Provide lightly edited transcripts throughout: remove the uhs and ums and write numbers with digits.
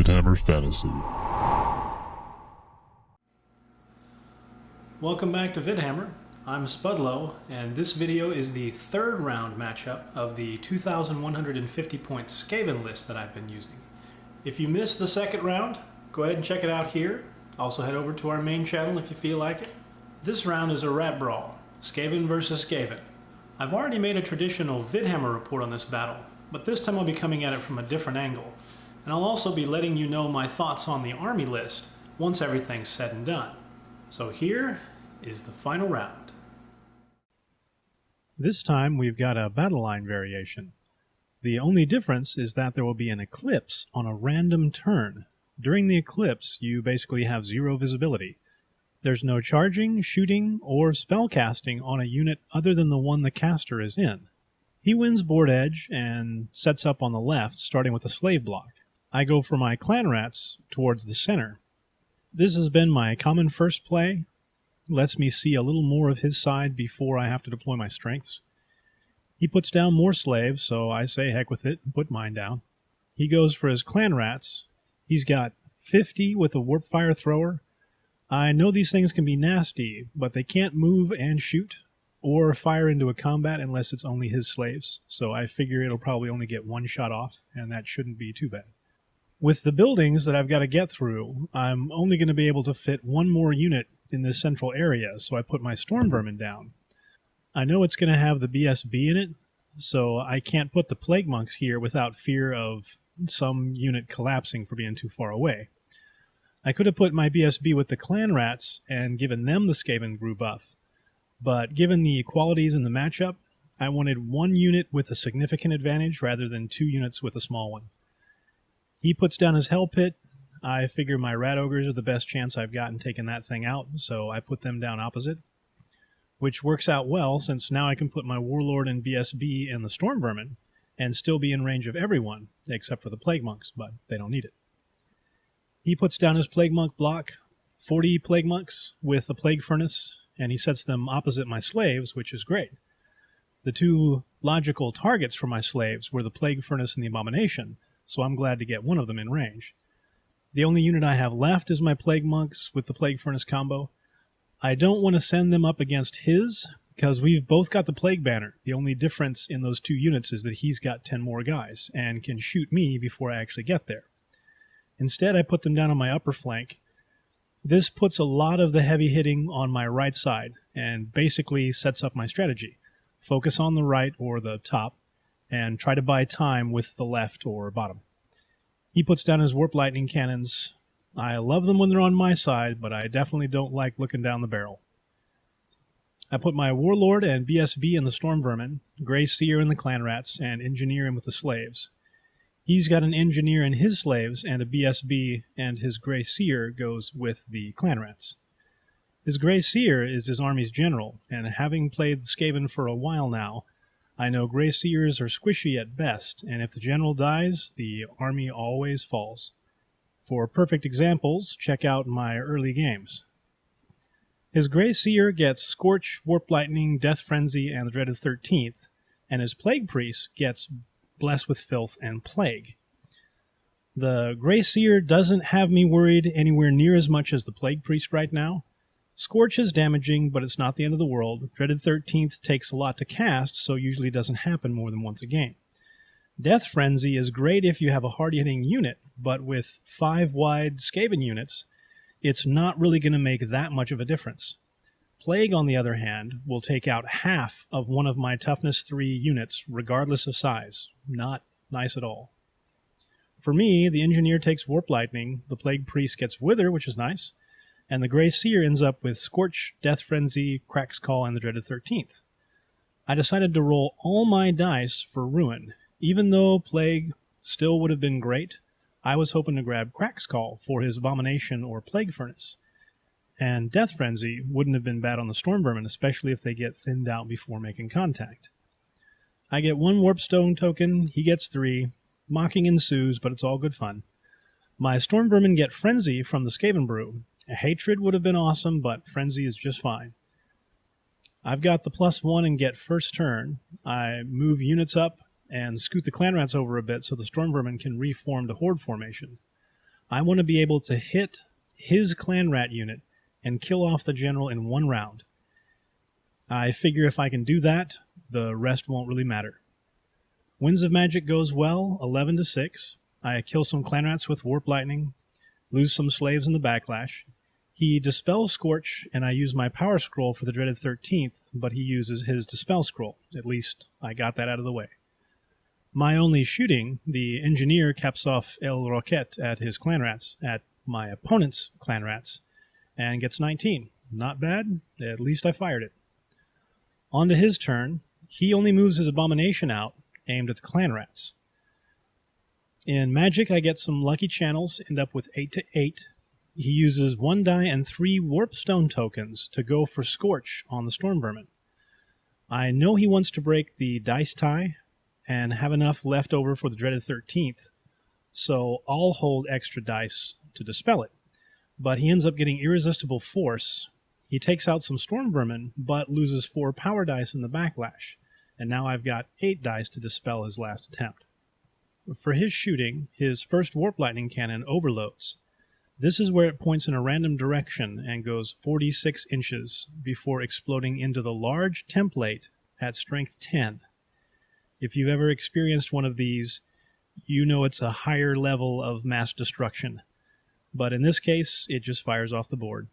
Vidhammer Fantasy. Welcome back to Vidhammer. I'm Spudlow, and this video is the third round matchup of the 2,150 point Skaven list that I've been using. If you missed the second round, go ahead and check it out here. Also head over to our main channel if you feel like it. This round is a rat brawl, Skaven versus Skaven. I've already made a traditional Vidhammer report on this battle, but this time I'll be coming at it from a different angle. And I'll also be letting you know my thoughts on the army list once everything's said and done. So here is the final round. This time we've got a battle line variation. The only difference is that there will be an eclipse on a random turn. During the eclipse, you basically have zero visibility. There's no charging, shooting, or spellcasting on a unit other than the one the caster is in. He wins board edge and sets up on the left, starting with a slave block. I go for my clan rats towards the center. This has been my common first play. Lets me see a little more of his side before I have to deploy my strengths. He puts down more slaves, so I say heck with it and put mine down. He goes for his clan rats. He's got 50 with a warp fire thrower. I know these things can be nasty, but they can't move and shoot or fire into a combat unless it's only his slaves, so I figure it'll probably only get one shot off, and that shouldn't be too bad. With the buildings that I've got to get through, I'm only going to be able to fit one more unit in this central area, so I put my storm vermin down. I know it's going to have the BSB in it, so I can't put the plague monks here without fear of some unit collapsing for being too far away. I could have put my BSB with the clan rats and given them the Skaven brew buff, but given the qualities in the matchup, I wanted one unit with a significant advantage rather than two units with a small one. He puts down his hell pit. I figure my rat ogres are the best chance I've gotten taking that thing out, so I put them down opposite, which works out well since now I can put my warlord and BSB in the storm vermin and still be in range of everyone except for the plague monks, but they don't need it. He puts down his plague monk block, 40 plague monks with a plague furnace, and he sets them opposite my slaves, which is great. The two logical targets for my slaves were the plague furnace and the abomination, so I'm glad to get one of them in range. The only unit I have left is my plague monks with the plague furnace combo. I don't want to send them up against his, because we've both got the plague banner. The only difference in those two units is that he's got 10 more guys and can shoot me before I actually get there. Instead, I put them down on my upper flank. This puts a lot of the heavy hitting on my right side and basically sets up my strategy. Focus on the right or the top and try to buy time with the left or bottom. He puts down his warp lightning cannons. I love them when they're on my side, but I definitely don't like looking down the barrel. I put my warlord and BSB in the storm vermin, Grey Seer in the clan rats, and engineer in with the slaves. He's got an engineer and his slaves, and a BSB, and his Grey Seer goes with the clan rats. His Grey Seer is his army's general, and having played Skaven for a while now, I know Grey Seers are squishy at best, and if the general dies, the army always falls. For perfect examples, check out my early games. His Grey Seer gets Scorch, Warp Lightning, Death Frenzy, and the Dreaded 13th, and his Plague Priest gets Bless with Filth and Plague. The Grey Seer doesn't have me worried anywhere near as much as the Plague Priest right now. Scorch is damaging, but it's not the end of the world. Dreaded 13th takes a lot to cast, so usually doesn't happen more than once a game. Death Frenzy is great if you have a hard-hitting unit, but with 5 wide Skaven units, it's not really going to make that much of a difference. Plague, on the other hand, will take out half of one of my toughness 3 units, regardless of size. Not nice at all. For me, the engineer takes Warp Lightning, the Plague Priest gets Wither, which is nice, and the Grey Seer ends up with Scorch, Death Frenzy, Crack's Call, and the Dreaded 13th. I decided to roll all my dice for Ruin. Even though Plague still would have been great, I was hoping to grab Crack's Call for his Abomination or Plague Furnace. And Death Frenzy wouldn't have been bad on the Storm Vermin, especially if they get thinned out before making contact. I get 1 Warpstone token, he gets 3. Mocking ensues, but it's all good fun. My Storm Vermin get Frenzy from the Skaven brew. A Hatred would have been awesome, but Frenzy is just fine. I've got the +1 and get first turn. I move units up and scoot the clan rats over a bit so the storm vermin can reform to horde formation. I want to be able to hit his clan rat unit and kill off the general in one round. I figure if I can do that, the rest won't really matter. Winds of Magic goes well, 11-6. I kill some clan rats with Warp Lightning, lose some slaves in the backlash. He dispels Scorch, and I use my Power Scroll for the dreaded 13th, but he uses his Dispel Scroll. At least I got that out of the way. My only shooting, the Engineer caps off El Roquette at his clan rats, at my opponent's clan rats, and gets 19. Not bad, at least I fired it. On to his turn, he only moves his Abomination out, aimed at the clan rats. In Magic, I get some lucky channels, end up with 8-8. He uses 1 die and 3 Warpstone tokens to go for Scorch on the Storm Vermin. I know he wants to break the dice tie and have enough left over for the dreaded 13th, so I'll hold extra dice to dispel it. But he ends up getting Irresistible Force. He takes out some Storm Vermin, but loses 4 power dice in the backlash, and now I've got 8 dice to dispel his last attempt. For his shooting, his first Warp Lightning cannon overloads. This is where it points in a random direction and goes 46 inches before exploding into the large template at strength 10. If you've ever experienced one of these, you know it's a higher level of mass destruction. But in this case, it just fires off the board.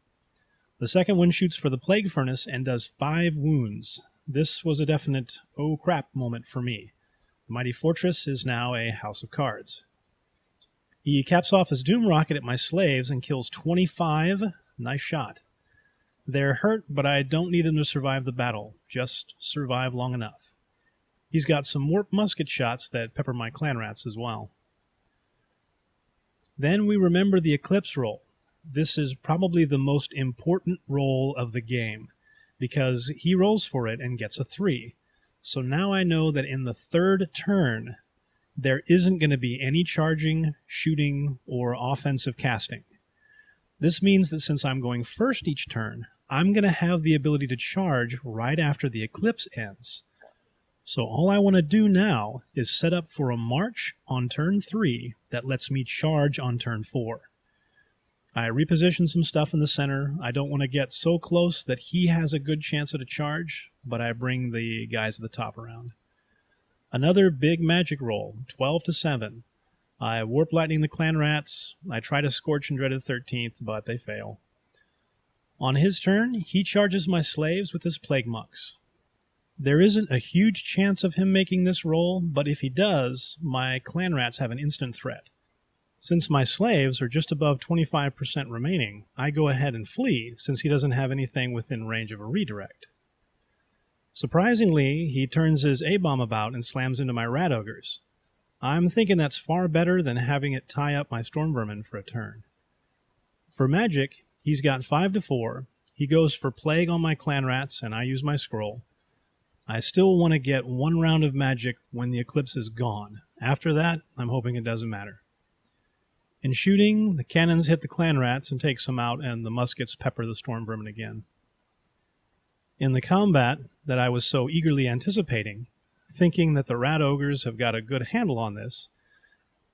The second one shoots for the Plague Furnace and does 5 wounds. This was a definite oh crap moment for me. The Mighty Fortress is now a house of cards. He caps off his Doom Rocket at my slaves and kills 25. Nice shot. They're hurt, but I don't need them to survive the battle. Just survive long enough. He's got some Warp Musket shots that pepper my clan rats as well. Then we remember the Eclipse roll. This is probably the most important roll of the game, because he rolls for it and gets a 3. So now I know that in the third turn, there isn't going to be any charging, shooting, or offensive casting. This means that since I'm going first each turn, I'm going to have the ability to charge right after the eclipse ends. So all I want to do now is set up for a march on turn 3 that lets me charge on turn 4. I reposition some stuff in the center. I don't want to get so close that he has a good chance at a charge, but I bring the guys at the top around. Another big magic roll, 12-7. I Warp Lightning the clan rats. I try to Scorch and Dreaded 13th, but they fail. On his turn, he charges my slaves with his Plague Monks. There isn't a huge chance of him making this roll, but if he does, my clan rats have an instant threat. Since my slaves are just above 25% remaining, I go ahead and flee, since he doesn't have anything within range of a redirect. Surprisingly, he turns his A-bomb about and slams into my rat ogres. I'm thinking that's far better than having it tie up my storm vermin for a turn. For magic, he's got 5-4. He goes for plague on my clan rats, and I use my scroll. I still want to get 1 round of magic when the eclipse is gone. After that, I'm hoping it doesn't matter. In shooting, the cannons hit the clan rats and take some out, and the muskets pepper the storm vermin again. In the combat that I was so eagerly anticipating, thinking that the rat ogres have got a good handle on this,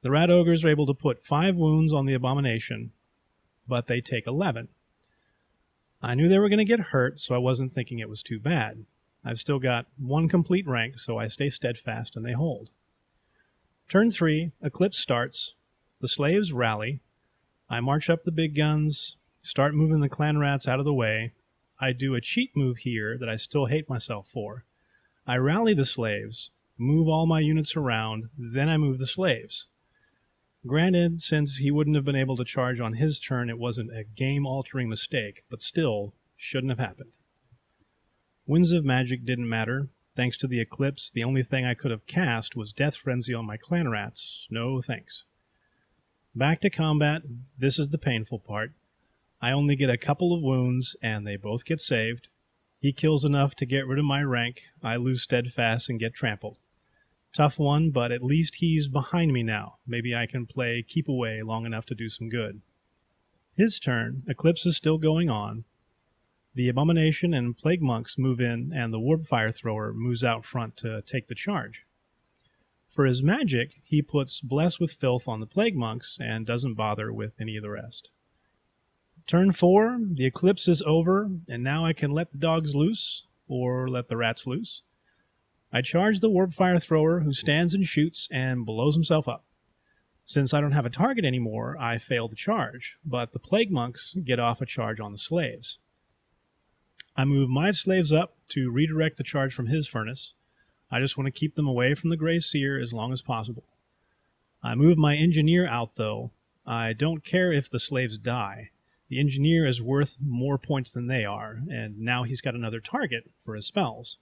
the rat ogres are able to put 5 wounds on the abomination, but they take 11. I knew they were going to get hurt, so I wasn't thinking it was too bad. I've still got 1 complete rank, so I stay steadfast and they hold. Turn 3, Eclipse starts. The slaves rally. I march up the big guns, start moving the clan rats out of the way. I do a cheat move here that I still hate myself for. I rally the slaves, move all my units around, then I move the slaves. Granted, since he wouldn't have been able to charge on his turn, it wasn't a game-altering mistake, but still, shouldn't have happened. Winds of Magic didn't matter. Thanks to the eclipse, the only thing I could have cast was Death Frenzy on my clan rats. No thanks. Back to combat. This is the painful part. I only get a couple of wounds, and they both get saved. He kills enough to get rid of my rank. I lose steadfast and get trampled. Tough one, but at least he's behind me now. Maybe I can play keep away long enough to do some good. His turn. Eclipse is still going on. The Abomination and Plague Monks move in, and the Warp Fire Thrower moves out front to take the charge. For his magic, he puts Bless with Filth on the Plague Monks and doesn't bother with any of the rest. Turn 4, the eclipse is over, and now I can let the dogs loose, or let the rats loose. I charge the Warp Fire Thrower, who stands and shoots and blows himself up. Since I don't have a target anymore, I fail the charge, but the Plague Monks get off a charge on the slaves. I move my slaves up to redirect the charge from his furnace. I just want to keep them away from the Grey Seer as long as possible. I move my engineer out, though. I don't care if the slaves die. The engineer is worth more points than they are, and now he's got another target for his spells.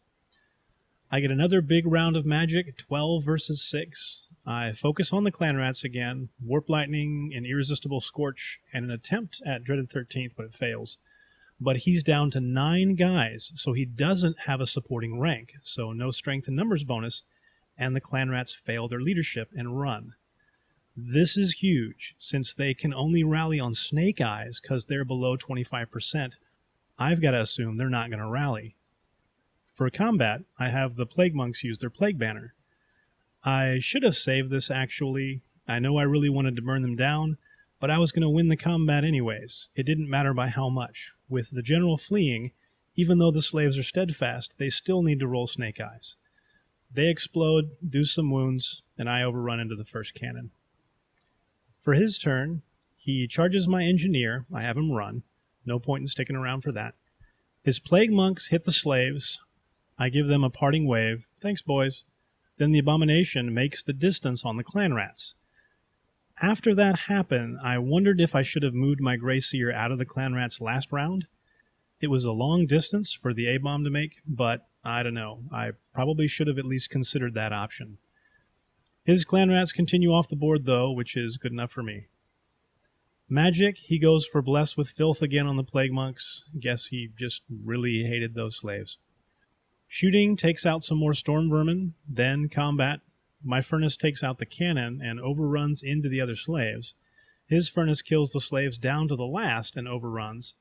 I get another big round of magic, 12 versus 6. I focus on the clan rats again, Warp Lightning, an Irresistible Scorch, and an attempt at Dreaded 13th, but it fails. But he's down to 9 guys, so he doesn't have a supporting rank, so no strength and numbers bonus, and the clan rats fail their leadership and run. This is huge, since they can only rally on Snake Eyes because they're below 25%. I've got to assume they're not going to rally. For combat, I have the Plague Monks use their Plague Banner. I should have saved this, actually. I know I really wanted to burn them down, but I was going to win the combat anyways. It didn't matter by how much. With the general fleeing, even though the slaves are steadfast, they still need to roll Snake Eyes. They explode, do some wounds, and I overrun into the first cannon. For his turn, he charges my engineer. I have him run. No point in sticking around for that. His Plague Monks hit the slaves. I give them a parting wave. Thanks, boys. Then the Abomination makes the distance on the clan rats. After that happened, I wondered if I should have moved my Grey Seer out of the clan rats last round. It was a long distance for the A-bomb to make, but I don't know. I probably should have at least considered that option. His clan rats continue off the board, though, which is good enough for me. Magic, he goes for Bless with Filth again on the Plague Monks. Guess he just really hated those slaves. Shooting takes out some more Storm Vermin, then combat. My furnace takes out the cannon and overruns into the other slaves. His furnace kills the slaves down to the last and overruns.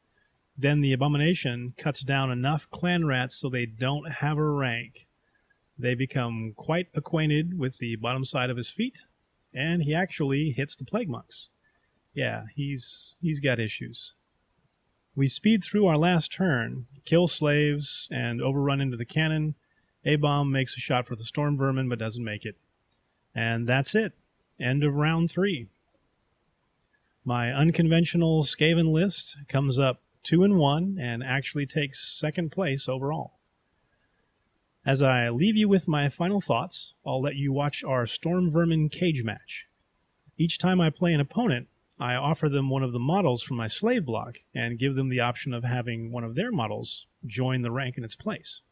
Then the Abomination cuts down enough clan rats so they don't have a rank. They become quite acquainted with the bottom side of his feet, and he actually hits the Plague Monks. Yeah, he's got issues. We speed through our last turn, kill slaves, and overrun into the cannon. A-bomb makes a shot for the Storm Vermin, but doesn't make it. And that's it. End of round 3. My unconventional Skaven list comes up 2-1 and actually takes second place overall. As I leave you with my final thoughts, I'll let you watch our Storm Vermin cage match. Each time I play an opponent, I offer them one of the models from my slave block and give them the option of having one of their models join the rank in its place.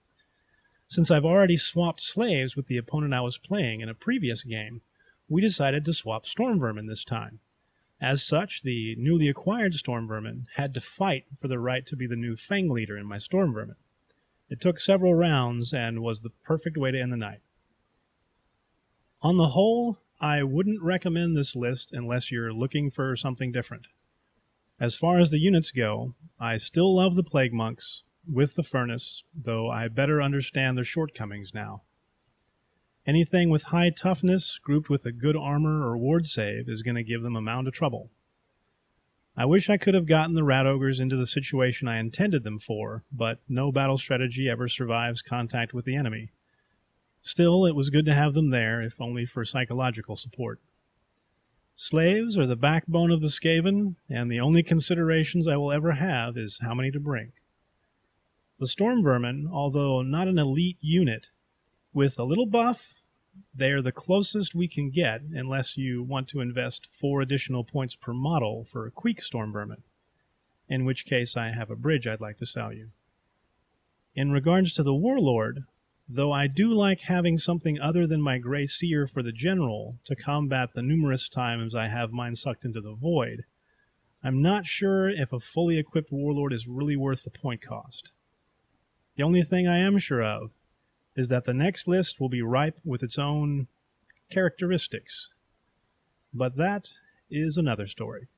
Since I've already swapped slaves with the opponent I was playing in a previous game, we decided to swap Storm Vermin this time. As such, the newly acquired Storm Vermin had to fight for the right to be the new Fang leader in my Storm Vermin. It took several rounds and was the perfect way to end the night. On the whole, I wouldn't recommend this list unless you're looking for something different. As far as the units go, I still love the Plague Monks with the Furnace, though I better understand their shortcomings now. Anything with high toughness grouped with a good armor or ward save is going to give them a mound of trouble. I wish I could have gotten the Rat Ogres into the situation I intended them for, but no battle strategy ever survives contact with the enemy. Still, it was good to have them there, if only for psychological support. Slaves are the backbone of the Skaven, and the only considerations I will ever have is how many to bring. The Storm Vermin, although not an elite unit, with a little buff, they are the closest we can get unless you want to invest 4 additional points per model for a Queek Storm Vermin, in which case I have a bridge I'd like to sell you. In regards to the Warlord, though I do like having something other than my Grey Seer for the General to combat the numerous times I have mine sucked into the Void, I'm not sure if a fully equipped Warlord is really worth the point cost. The only thing I am sure of is that the next list will be ripe with its own characteristics. But that is another story.